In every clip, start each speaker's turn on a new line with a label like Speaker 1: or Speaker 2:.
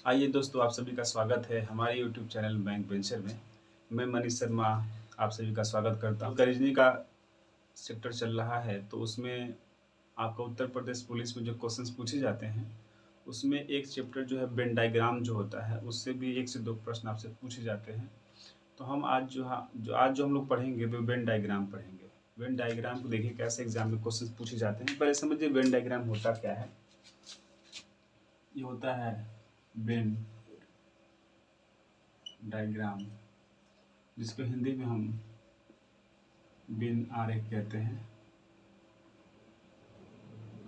Speaker 1: आइए दोस्तों, आप सभी का स्वागत है हमारे यूट्यूब चैनल बैंक वेंचर में। मैं मनीष शर्मा आप सभी का स्वागत करता हूँ। रीजनिंग का चैप्टर चल रहा है, तो उसमें आपका उत्तर प्रदेश पुलिस में जो क्वेश्चंस पूछे जाते हैं, उसमें एक चैप्टर जो है वेन डायग्राम जो होता है, उससे भी 1 से 2 प्रश्न आपसे पूछे जाते हैं। तो हम आज जो हम लोग पढ़ेंगे वो वेन डायग्राम पढ़ेंगे। वेन डायग्राम को देखिए कैसे एग्जाम में क्वेश्चन पूछे जाते हैं। पहले समझिए वेन डायग्राम होता क्या है। ये होता है वेन डायग्राम, जिसको हिंदी में हम वेन आरेख कहते हैं।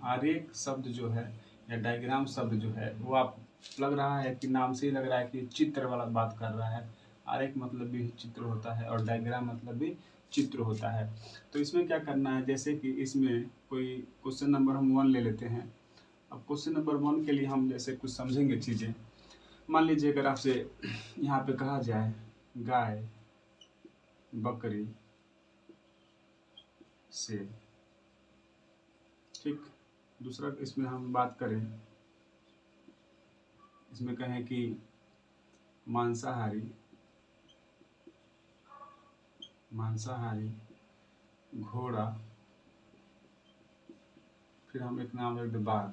Speaker 1: आरेख शब्द जो है या डायग्राम शब्द जो है वो आप लग रहा है कि नाम से ही लग रहा है कि चित्र वाला बात कर रहा है। आरेख मतलब भी चित्र होता है और डायग्राम मतलब भी चित्र होता है। तो इसमें क्या करना है, जैसे कि इसमें कोई क्वेश्चन नंबर हम 1 ले लेते हैं। अब क्वेश्चन नंबर 1 के लिए हम जैसे कुछ समझेंगे चीज़ें। मान लीजिए अगर आपसे यहाँ पे कहा जाए गाय, बकरी, शेर, ठीक। दूसरा इसमें हम बात करें, इसमें कहें कि मांसाहारी घोड़ा, फिर हम एक नाम रख दें बाघ।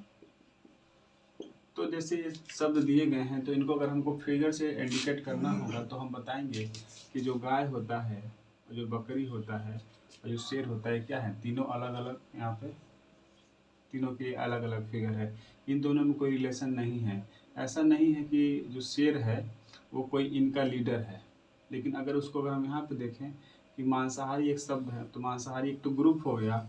Speaker 1: तो जैसे ये शब्द दिए गए हैं, तो इनको अगर हमको फिगर से इंडिकेट करना होगा तो हम बताएंगे कि जो गाय होता है और जो बकरी होता है और जो शेर होता है, क्या है, तीनों अलग अलग, यहाँ पे तीनों के अलग अलग फिगर है। इन दोनों में कोई रिलेशन नहीं है। ऐसा नहीं है कि जो शेर है वो कोई इनका लीडर है। लेकिन अगर हम यहाँ पे देखें कि मांसाहारी एक शब्द है, तो मांसाहारी एक तो ग्रुप हो गया,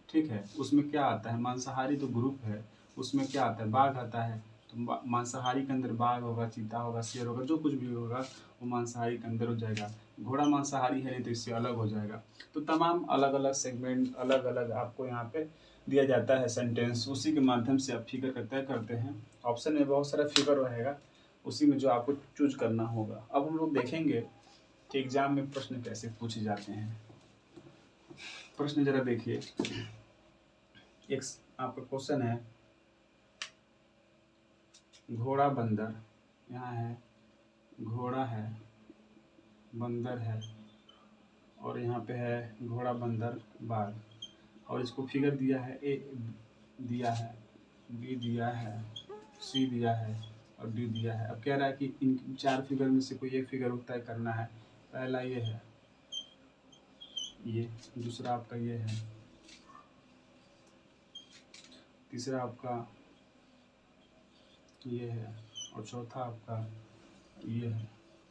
Speaker 1: ठीक है। उसमें क्या आता है, मांसाहारी तो ग्रुप है, उसमें क्या आता है, बाघ आता है। तो मांसाहारी के अंदर बाघ होगा, चीता होगा, शेर होगा, जो कुछ भी होगा वो मांसाहारी के अंदर हो जाएगा। घोड़ा मांसाहारी है तो इससे अलग हो जाएगा। तो तमाम अलग अलग सेगमेंट, अलग अलग आपको यहाँ पे दिया जाता है सेंटेंस, उसी के माध्यम से आप फिगर का तय करते हैं। ऑप्शन में बहुत सारा फिगर रहेगा, उसी में जो आपको चूज करना होगा। अब हम लोग देखेंगे कि एग्जाम में प्रश्न कैसे पूछे जाते हैं। प्रश्न जरा देखिए, एक आपका क्वेश्चन है घोड़ा बंदर, यहाँ है घोड़ा है, बंदर है, और यहाँ पे है घोड़ा बंदर बाघ, और इसको फिगर दिया है, ए दिया है, बी दिया है, सी दिया है और डी दिया है। अब कह रहा है कि इन 4 फिगर में से कोई एक फिगर तय करना है। पहला ये है, ये दूसरा आपका ये है, तीसरा आपका ये है, और चौथा आपका ये है।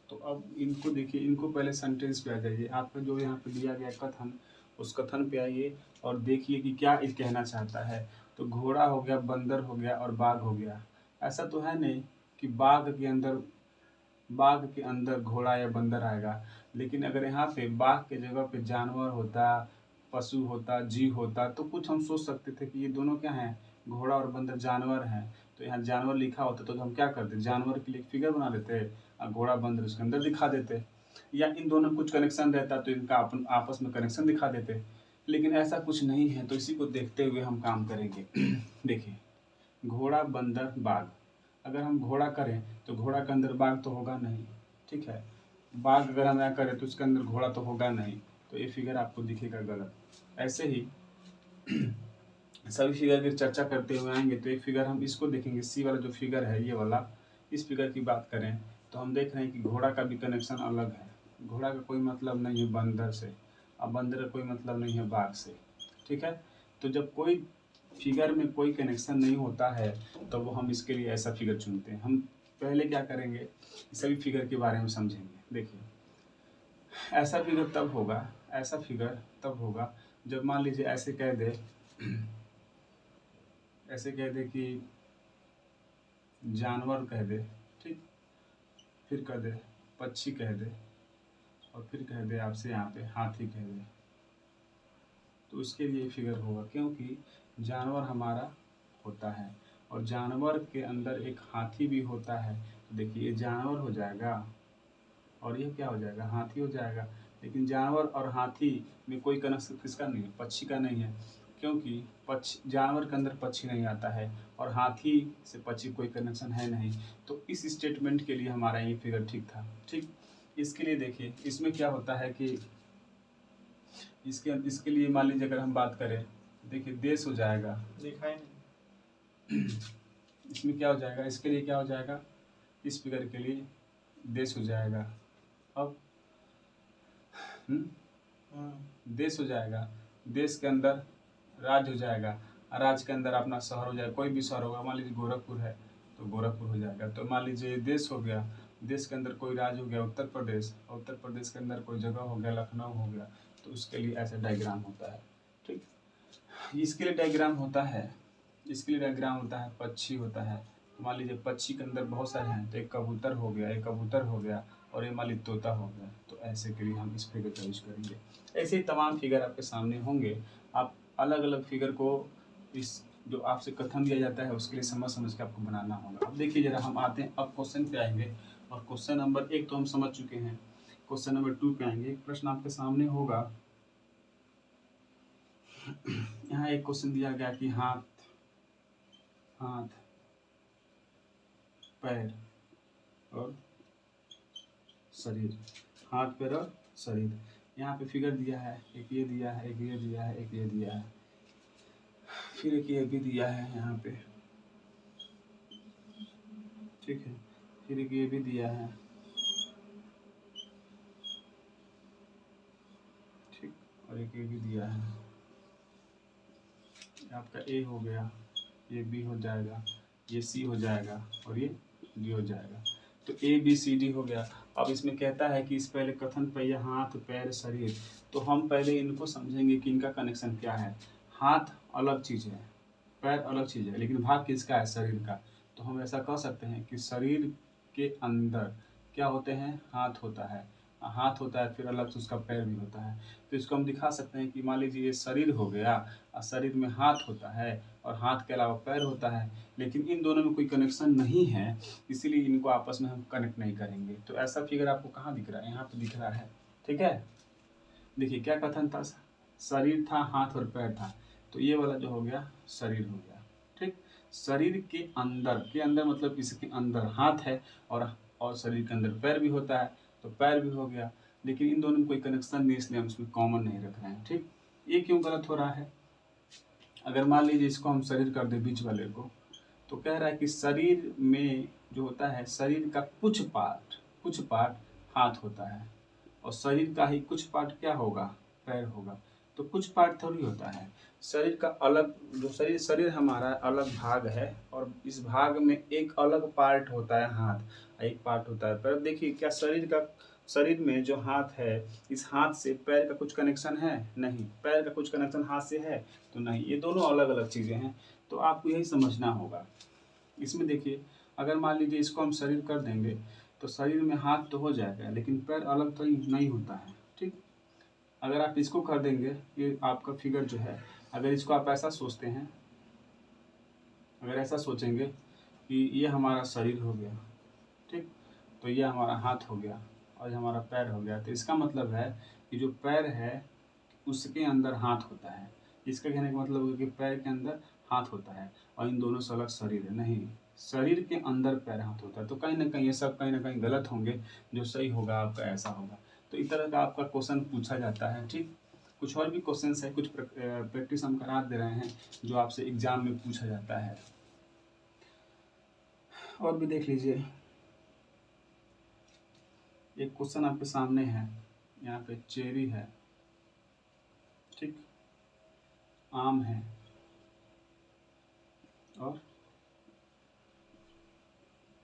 Speaker 1: तो अब इनको देखिए, इनको पहले सेंटेंस पे आ जाइए। आपका जो यहाँ पे दिया गया कथन, उस कथन पे आइए और देखिए कि क्या ये कहना चाहता है। तो घोड़ा हो गया, बंदर हो गया और बाघ हो गया। ऐसा तो है नहीं कि बाघ के अंदर घोड़ा या बंदर आएगा। लेकिन अगर यहाँ पे बाघ के जगह पे जानवर होता, पशु होता, जीव होता, तो कुछ हम सोच सकते थे कि ये दोनों क्या हैं, घोड़ा और बंदर जानवर हैं। तो यहाँ जानवर लिखा होता तो हम क्या करते, जानवर के लिए फिगर बना देते और घोड़ा बंदर उसके अंदर दिखा देते, या इन दोनों में कुछ कनेक्शन रहता तो इनका अपन आपस में कनेक्शन दिखा देते। लेकिन ऐसा कुछ नहीं है, तो इसी को देखते हुए हम काम करेंगे। देखिए, घोड़ा बंदर बाघ, अगर हम घोड़ा करें तो घोड़ा के अंदर बाघ तो होगा नहीं, ठीक है। बाघ अगर हम यहाँ करें तो उसके अंदर घोड़ा तो होगा नहीं, तो ये फिगर आपको दिखेगा गलत। ऐसे ही सभी फिगर की चर्चा करते हुए आएंगे, तो एक फिगर हम इसको देखेंगे, सी वाला जो फिगर है ये वाला, इस फिगर की बात करें तो हम देख रहे हैं कि घोड़ा का भी कनेक्शन अलग है। घोड़ा का कोई मतलब नहीं है बंदर से, और बंदर का कोई मतलब नहीं है बाघ से, ठीक है। तो जब कोई फिगर में कोई कनेक्शन नहीं होता है तो वो हम इसके लिए ऐसा फिगर चुनते हैं। हम पहले क्या करेंगे, सभी फिगर के बारे में समझेंगे। देखिए, ऐसा फिगर तब होगा जब मान लीजिए ऐसे कह दे कि जानवर कह दे, ठीक, फिर कह दे पक्षी कह दे, और फिर कह दे आपसे यहाँ पे हाथी कह दे, तो उसके लिए फिगर होगा, क्योंकि जानवर हमारा होता है और जानवर के अंदर एक हाथी भी होता है। तो देखिए, ये जानवर हो जाएगा और ये क्या हो जाएगा, हाथी हो जाएगा। लेकिन जानवर और हाथी में कोई कनेक्शन किसका नहीं है, पक्षी का नहीं है, क्योंकि पक्षी जानवर के अंदर पक्षी नहीं आता है और हाथी से पक्षी कोई कनेक्शन है नहीं, तो इस स्टेटमेंट के लिए हमारा ये फिगर ठीक था। ठीक, इसके लिए देखिए इसमें क्या होता है कि इसके लिए मान लीजिए अगर हम बात करें, देखिए देश हो जाएगा,
Speaker 2: दिखाई नहीं।
Speaker 1: इसमें क्या हो जाएगा, इसके लिए क्या हो जाएगा, इस फिगर के लिए देश हो जाएगा। अब देश हो जाएगा, देश के अंदर राज्य हो जाएगा, राज्य के अंदर अपना शहर हो जाएगा, कोई भी शहर होगा, मान लीजिए गोरखपुर है तो गोरखपुर हो जाएगा। तो मान लीजिए देश हो गया, देश के अंदर कोई राज्य हो गया उत्तर प्रदेश, और उत्तर प्रदेश के अंदर कोई जगह हो गया लखनऊ हो गया, तो उसके लिए ऐसा डायग्राम होता है। ठीक, इसके लिए डायग्राम होता है, इसके लिए डायग्राम होता है, पक्षी होता है। तो मान लीजिए पक्षी के अंदर बहुत सारे हैं, तो एक कबूतर हो गया, एक कबूतर हो गया, और ये मान लीजिए तोता हो गया। तो ऐसे के लिए हम इस फिगर का यूज करेंगे। ऐसे ही तमाम फिगर आपके सामने होंगे, आप अलग अलग फिगर को इस जो आपसे कथन दिया जाता है उसके लिए समझ समझ के आपको बनाना होगा। अब देखिए जरा हम आते हैं, अब क्वेश्चन पे आएंगे, और क्वेश्चन नंबर 1 तो हम समझ चुके हैं, क्वेश्चन नंबर 2 पे आएंगे। एक प्रश्न आपके सामने होगा, यहाँ एक क्वेश्चन दिया गया कि हाथ पैर और शरीर, हाथ पैर और शरीर। यहाँ पे फिगर दिया है, एक ये दिया है, एक ये दिया है, एक ये दिया है, फिर एक ये भी दिया है यहाँ पे, ठीक है, फिर एक ये भी दिया है, ठीक, और एक ये भी दिया है। आपका ए हो गया, ये बी हो जाएगा, ये सी हो जाएगा, और ये डी हो जाएगा। तो ए बी सी डी हो गया। अब इसमें कहता है कि इस पहले कथन पहिया हाथ पैर शरीर, तो हम पहले इनको समझेंगे कि इनका कनेक्शन क्या है। हाथ अलग चीज़ है, पैर अलग चीज़ है, लेकिन भाग किसका है, शरीर का। तो हम ऐसा कह सकते हैं कि शरीर के अंदर क्या होते हैं, हाथ होता है, हाथ होता है, फिर अलग से उसका पैर भी होता है। तो इसको हम दिखा सकते हैं कि मान लीजिए ये शरीर हो गया, और शरीर में हाथ होता है और हाथ के अलावा पैर होता है, लेकिन इन दोनों में कोई कनेक्शन नहीं है, इसीलिए इनको आपस में हम कनेक्ट नहीं करेंगे। तो ऐसा फिगर आपको कहाँ दिख रहा है, यहाँ पे दिख रहा है। ठीक है, देखिए क्या कथन था, शरीर था, हाथ और पैर था, तो ये वाला जो हो गया शरीर हो गया। ठीक, शरीर के अंदर मतलब इसके अंदर हाथ है, और शरीर के अंदर पैर भी होता है, तो पैर भी हो गया, लेकिन इन दोनों में कोई कनेक्शन नहीं, इसलिए हम इसमें कॉमन नहीं रख रहे हैं। ठीक, ये क्यों गलत हो रहा है, अगर मान लीजिए इसको हम शरीर कर दे बीच वाले को, तो कह रहा है कि शरीर में जो होता है, शरीर का कुछ पार्ट हाथ होता है, और शरीर का ही कुछ पार्ट क्या होगा, पैर होगा। तो कुछ पार्ट थोड़ी होता है, शरीर का अलग जो शरीर हमारा अलग भाग है, और इस भाग में एक अलग पार्ट होता है हाथ, एक पार्ट होता है पैर। देखिए क्या शरीर में जो हाथ है, इस हाथ से पैर का कुछ कनेक्शन है, नहीं, पैर का कुछ कनेक्शन हाथ से है तो नहीं, ये दोनों अलग अलग चीज़ें हैं। तो आपको यही समझना होगा। इसमें देखिए अगर मान लीजिए इसको हम शरीर कर देंगे, तो शरीर में हाथ तो हो जाएगा, लेकिन पैर अलग तो नहीं होता है। ठीक, अगर आप इसको कर देंगे, ये आपका फिगर जो है, अगर इसको आप ऐसा सोचते हैं, अगर ऐसा सोचेंगे कि ये हमारा शरीर हो गया, ठीक, तो ये हमारा हाथ हो गया और ये हमारा पैर हो गया, तो इसका मतलब है कि जो पैर है उसके अंदर हाथ होता है। इसका कहने का मतलब है कि पैर के अंदर हाथ होता है और इन दोनों से अलग शरीर है, नहीं, शरीर के अंदर पैर हाथ होता है। तो कहीं ना कहीं ये सब कहीं ना कहीं गलत होंगे, जो सही होगा आपका ऐसा होगा। तो इस तरह का आपका क्वेश्चन पूछा जाता है। ठीक, कुछ और भी क्वेश्चंस है, कुछ प्रैक्टिस हम करा दे रहे हैं जो आपसे एग्जाम में पूछा जाता है। और भी देख लीजिए, एक क्वेश्चन आपके सामने है, यहाँ पे चेरी है, ठीक, आम है और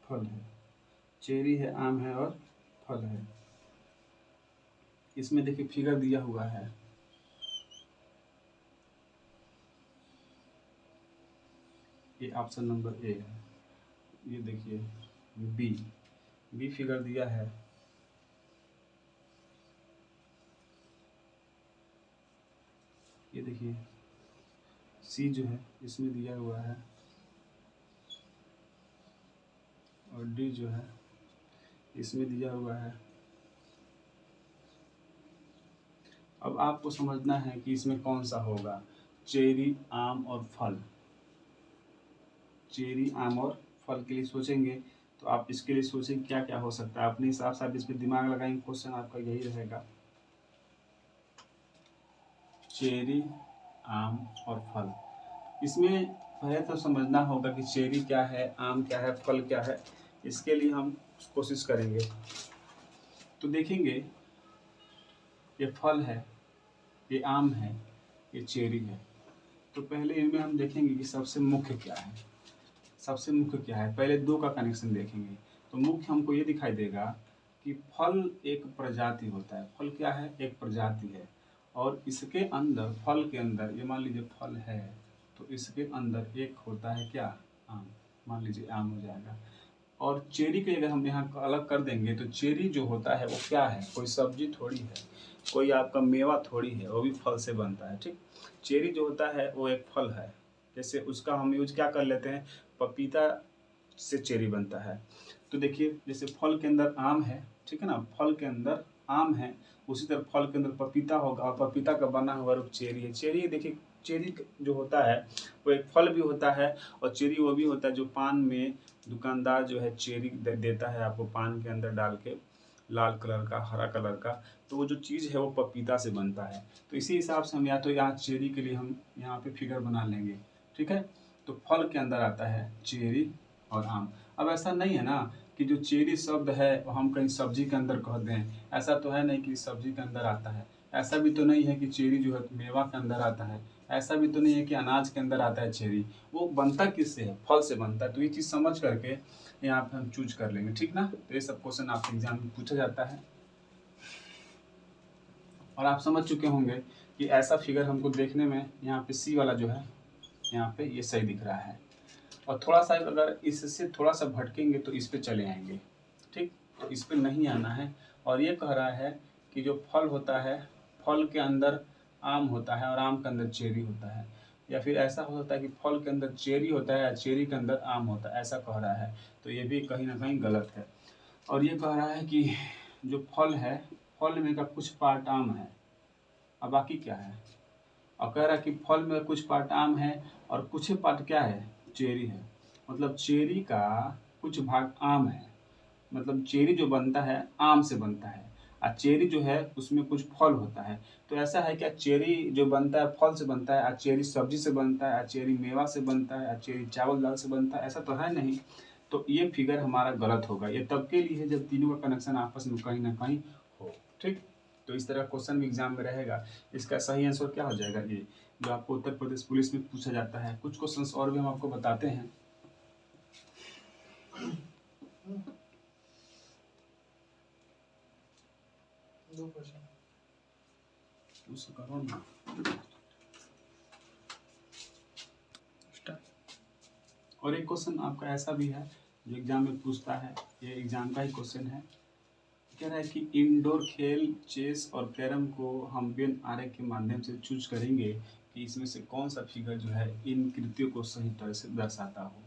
Speaker 1: फल है। चेरी है, आम है और फल है। इसमें देखिए फिगर दिया हुआ है, ये ऑप्शन नंबर ए है। ये देखिए बी फिगर दिया है, ये देखिए सी जो है इसमें दिया हुआ है, और डी जो है इसमें दिया हुआ है। अब आपको समझना है कि इसमें कौन सा होगा, चेरी, आम और फल। चेरी, आम और फल के लिए सोचेंगे तो आप इसके लिए सोचेंगे क्या क्या हो सकता है, अपने हिसाब से आप इस पर दिमाग लगाएंगे। क्वेश्चन आपका यही रहेगा, चेरी, आम और फल। इसमें पहले तो समझना होगा कि चेरी क्या है, आम क्या है, फल क्या है। इसके लिए हम कोशिश करेंगे। तो देखेंगे ये फल है, ये आम है, ये चेरी है। तो पहले इनमें हम देखेंगे कि सबसे मुख्य क्या है। सबसे मुख्य क्या है, पहले दो का कनेक्शन देखेंगे। तो मुख्य हमको ये दिखाई देगा कि फल एक प्रजाति होता है। फल क्या है, एक प्रजाति है। और इसके अंदर, फल के अंदर, ये मान लीजिए फल है तो इसके अंदर एक होता है क्या, आम। मान लीजिए आम हो जाएगा। और चेरी के अगर हम यहाँ अलग कर देंगे तो चेरी जो होता है वो क्या है, कोई सब्जी थोड़ी है, कोई आपका मेवा थोड़ी है, वो भी फल से बनता है। ठीक, चेरी जो होता है वो एक फल है। जैसे उसका हम यूज क्या कर लेते हैं, पपीता से चेरी बनता है। तो देखिए जैसे फल के अंदर आम है, ठीक है ना, फल के अंदर आम है, उसी तरह फल के अंदर पपीता होगा और पपीता का बना हुआ रूप चेरी है। चेरी देखिए, चेरी जो होता है वो एक फल भी होता है, और चेरी वो भी होता है जो पान में दुकानदार जो है चेरी देता है आपको पान के अंदर डाल के, लाल कलर का, हरा कलर का। तो वो जो चीज़ है वो पपीता से बनता है। तो इसी हिसाब से हम या तो यहाँ चेरी के लिए हम यहाँ पे फिगर बना लेंगे। ठीक है, तो फल के अंदर आता है चेरी और आम। अब ऐसा नहीं है ना कि जो चेरी शब्द है वो हम कहीं सब्जी के अंदर कह दें। ऐसा तो है नहीं कि सब्जी के अंदर आता है। ऐसा भी तो नहीं है कि चेरी जो है मेवा के अंदर आता है। ऐसा भी तो नहीं है कि अनाज के अंदर आता है चेरी। वो बनता किससे है, फल से बनता है। तो ये चीज़ समझ करके यहाँ पे हम चूज कर लेंगे। ठीक ना, तो ये सब क्वेश्चन आपके एग्जाम में पूछा जाता है। और आप समझ चुके होंगे कि ऐसा फिगर हमको देखने में यहाँ पे सी वाला जो है यहाँ पे ये सही दिख रहा है। और थोड़ा सा अगर इससे थोड़ा सा भटकेंगे तो इस पे चले आएंगे। ठीक, तो इस पे नहीं आना है। और ये कह रहा है कि जो फल होता है, फल के अंदर आम होता है और आम के अंदर चेरी होता है। या फिर ऐसा हो सकता है कि फल के अंदर चेरी होता है या चेरी के अंदर आम होता है, ऐसा कह रहा है। तो ये भी कहीं ना कहीं गलत है। और ये कह रहा है कि जो फल है, फल में का कुछ पार्ट आम है और बाकी क्या है। और कह रहा है कि फल में कुछ पार्ट आम है और कुछ पार्ट क्या है, चेरी है। मतलब चेरी का कुछ भाग आम है। मतलब चेरी जो बनता है आम से बनता है, और चेरी जो है उसमें कुछ फल होता है। तो ऐसा है क्या, चेरी जो बनता है फल से बनता है, और चेरी सब्जी से बनता है, और चेरी मेवा से बनता है, और चेरी चावल दाल से बनता है, ऐसा तो है नहीं। तो ये फिगर हमारा गलत होगा। ये तब के लिए है जब तीनों का कनेक्शन आपस में कहीं ना कहीं हो। ठीक, तो इस तरह क्वेश्चन भी एग्जाम में रहेगा। इसका सही आंसर क्या हो जाएगा, ये जो आपको उत्तर प्रदेश पुलिस में पूछा जाता है। कुछ क्वेश्चंस और भी हम आपको बताते हैं।
Speaker 2: दो क्वेश्चन
Speaker 1: उसे करो ना। और एक क्वेश्चन आपका ऐसा भी है जो एग्जाम में पूछता है, ये एग्जाम का ही क्वेश्चन है। कह रहा है कि इंडोर खेल चेस और कैरम को हम वेन आरेख के माध्यम से चूज करेंगे कि इसमें से कौन सा फिगर जो है इन कृतियों को सही तरह से दर्शाता हो।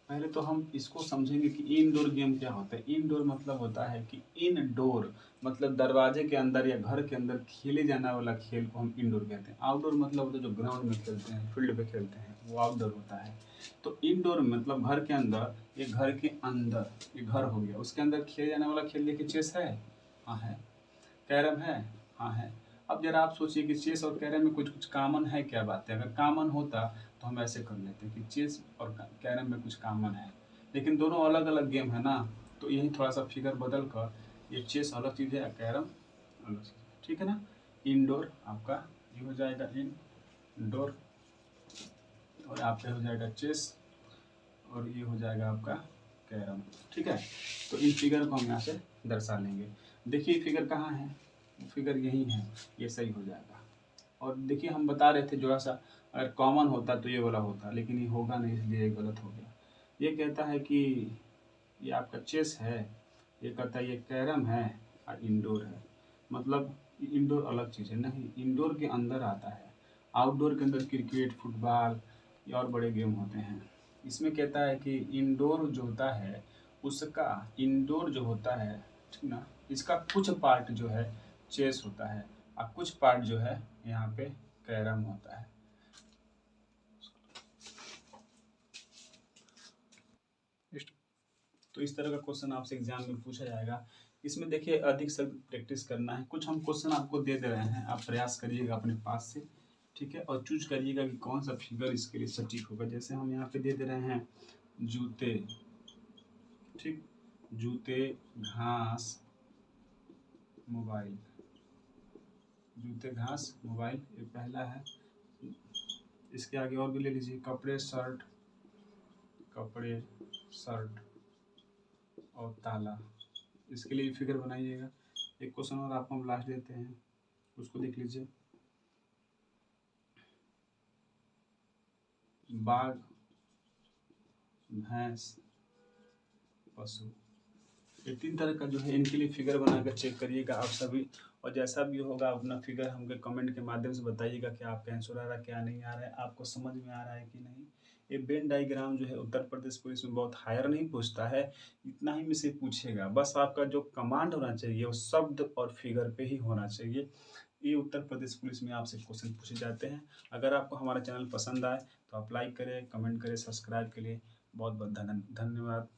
Speaker 1: पहले तो हम इसको समझेंगे कि इनडोर गेम क्या होता है। इनडोर मतलब होता है कि इनडोर मतलब दरवाजे के अंदर या घर के अंदर खेले जाने वाला खेल को हम इंडोर कहते हैं। आउटडोर मतलब होता है जो ग्राउंड में खेलते हैं, फील्ड पे खेलते हैं, वो आउटडोर होता है। तो इनडोर मतलब घर के अंदर, ये घर के अंदर, ये घर हो गया, उसके अंदर खेले जाने वाला खेल देखिए चेस है, हाँ है। कैरम है, हाँ है। अब जरा आप सोचिए कि चेस और कैरम में कुछ कुछ कॉमन है, क्या बात है। अगर कॉमन होता तो हम ऐसे कर लेते कि चेस और कैरम में कुछ कॉमन है, लेकिन दोनों अलग अलग गेम है ना। तो यही थोड़ा सा फिगर बदल कर, ये चेस अलग चीज़ है, कैरम अलग चीज़ है, ठीक है ना। इंडोर आपका ये हो जाएगा इंडोर, और आपका हो जाएगा चेस, और ये हो जाएगा आपका कैरम। ठीक है, तो इन फिगर को हम यहाँ से दर्शा लेंगे। देखिए फिगर कहाँ है, फिगर यही है, ये सही हो जाएगा। और देखिए हम बता रहे थे थोड़ा सा, अगर कॉमन होता तो ये वाला होता, लेकिन ये होगा नहीं, इसलिए ये गलत हो गया। ये कहता है कि ये आपका चेस है, ये कहता है ये कैरम है, और इंडोर है। मतलब इंडोर अलग चीज़ है, नहीं, इंडोर के अंदर आता है। आउटडोर के अंदर क्रिकेट, फुटबॉल या और बड़े गेम होते हैं। इसमें कहता है कि इंडोर जो होता है उसका, इंडोर जो होता है, ठीक ना, इसका कुछ पार्ट जो है चेस होता है और कुछ पार्ट जो है यहाँ पे कैरम होता है। तो इस तरह का क्वेश्चन आपसे एग्जाम में पूछा जाएगा। इसमें देखिए अधिक से प्रैक्टिस करना है। कुछ हम क्वेश्चन आपको दे रहे हैं, आप प्रयास करिएगा अपने पास से, ठीक है, और चूज करिएगा कि कौन सा फिगर इसके लिए सटीक होगा। जैसे हम यहाँ पे दे रहे हैं जूते, ठीक, जूते, घास, मोबाइल, जूते, घास, मोबाइल, ये पहला है। इसके आगे और भी ले लीजिए, कपड़े, शर्ट, कपड़े, शर्ट और ताला। इसके लिए फिगर बनाइएगा। एक क्वेश्चन और आपको हम लास्ट देते हैं, उसको देख लीजिए। बाघ, भैंस, पशु, ये 3 तरह का जो है इनके लिए फिगर बनाकर चेक करिएगा आप सभी। और जैसा भी होगा अपना फिगर हमके कमेंट के माध्यम से बताइएगा कि आपका आंसर आ रहा है, क्या नहीं आ रहा है, आपको समझ में आ रहा है कि नहीं। ये वेन डायग्राम जो है उत्तर प्रदेश पुलिस में बहुत हायर नहीं पूछता है, इतना ही में से पूछेगा। बस आपका जो कमांड होना चाहिए वो शब्द और फिगर पे ही होना चाहिए। ये उत्तर प्रदेश पुलिस में आपसे क्वेश्चन पूछे जाते हैं। अगर आपको हमारा चैनल पसंद आए तो आप लाइक करें, कमेंट करें, सब्सक्राइब के लिए बहुत बहुत धन्यवाद।